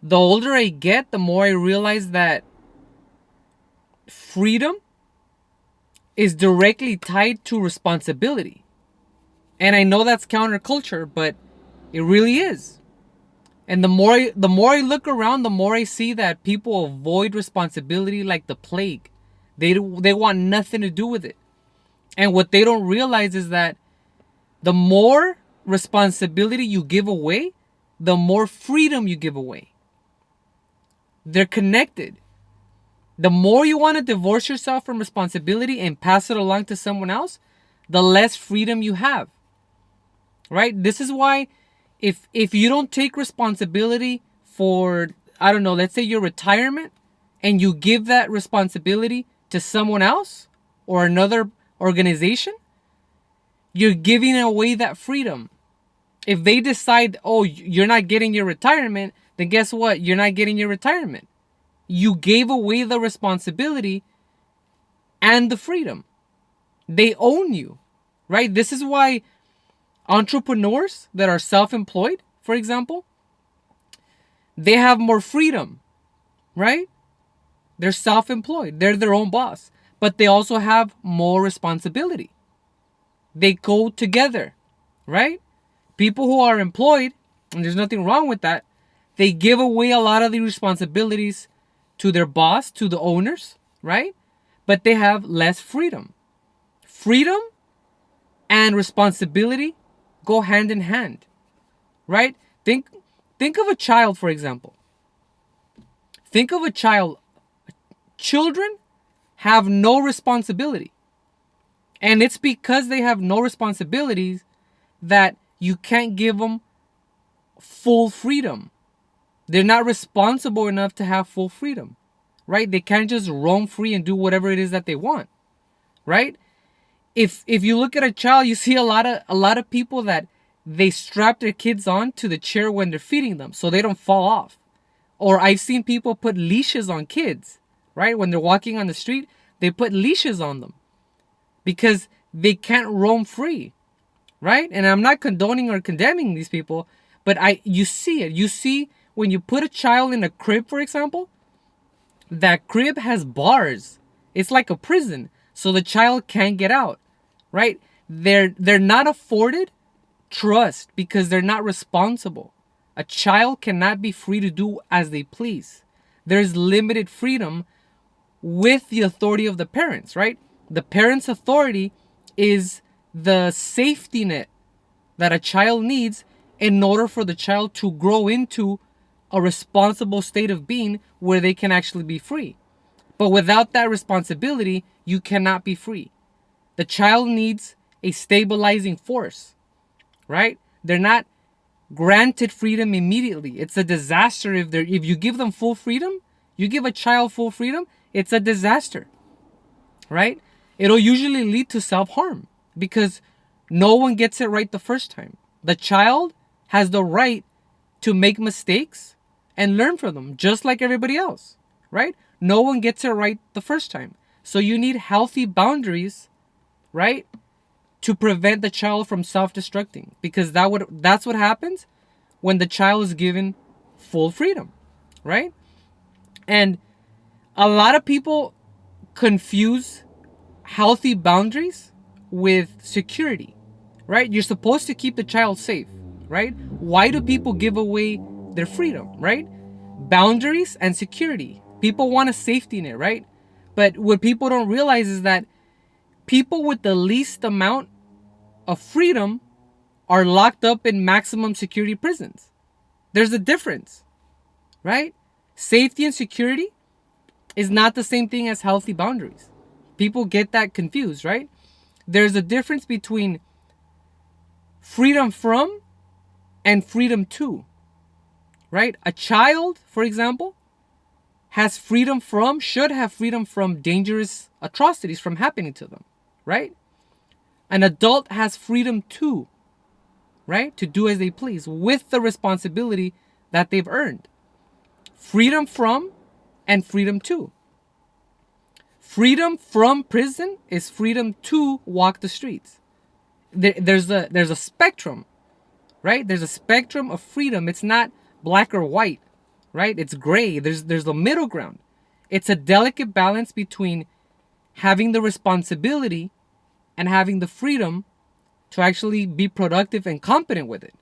The older I get, the more I realize that freedom is directly tied to responsibility. And I know that's counterculture, but it really is. And the more I look around, the more I see that people avoid responsibility like the plague. They want nothing to do with it. And what they don't realize is that the more responsibility you give away, the more freedom you give away. They're connected. The more you want to divorce yourself from responsibility and pass it along to someone else, the less freedom you have. Right? This is why if you don't take responsibility for, I don't know, let's say your retirement, and you give that responsibility to someone else or another organization, you're giving away that freedom. If they decide, oh, you're not getting your retirement, then guess what? You're not getting your retirement. You gave away the responsibility and the freedom. They own you, right? This is why entrepreneurs that are self-employed, for example, they have more freedom, right? They're self-employed. They're their own boss, but they also have more responsibility. They go together, right? People who are employed, and there's nothing wrong with that, they give away a lot of the responsibilities to their boss, to the owners, right? But they have less freedom. Freedom and responsibility go hand in hand, right? Think of a child, for example. Think of a child. Children have no responsibility. And it's because they have no responsibilities that you can't give them full freedom. They're not responsible enough to have full freedom, right? They can't just roam free and do whatever it is that they want, right? If you look at a child, you see a lot of people that they strap their kids on to the chair when they're feeding them so they don't fall off. Or I've seen people put leashes on kids, right? When they're walking on the street, they put leashes on them because they can't roam free, right? And I'm not condoning or condemning these people, but you see it. You see when you put a child in a crib, for example, that crib has bars. It's like a prison, so the child can't get out, right? They're not afforded trust because they're not responsible. A child cannot be free to do as they please. There's limited freedom with the authority of the parents, right? The parents' authority is the safety net that a child needs in order for the child to grow into a responsible state of being where they can actually be free. But without that responsibility, you cannot be free. The child needs a stabilizing force, right? They're not granted freedom immediately. It's a disaster if you give them full freedom. You give a child full freedom, it's a disaster, right? It'll usually lead to self-harm because no one gets it right the first time. The child has the right to make mistakes and learn from them, just like everybody else, right? No one gets it right the first time. So you need healthy boundaries, right? To prevent the child from self-destructing, because that's what happens when the child is given full freedom, right? And a lot of people confuse healthy boundaries with security, right? You're supposed to keep the child safe, right? Why do people give away their freedom, right? Boundaries and security. People want a safety net, right? But what people don't realize is that people with the least amount of freedom are locked up in maximum security prisons. There's a difference, right? Safety and security is not the same thing as healthy boundaries. People get that confused, right? There's a difference between freedom from and freedom to, right? A child, for example, should have freedom from dangerous atrocities from happening to them, right? An adult has freedom to, right? To do as they please with the responsibility that they've earned. Freedom from and freedom to. Freedom from prison is freedom to walk the streets. There's a spectrum, right? There's a spectrum of freedom. It's not black or white, right? It's gray. There's the middle ground. It's a delicate balance between having the responsibility and having the freedom to actually be productive and competent with it.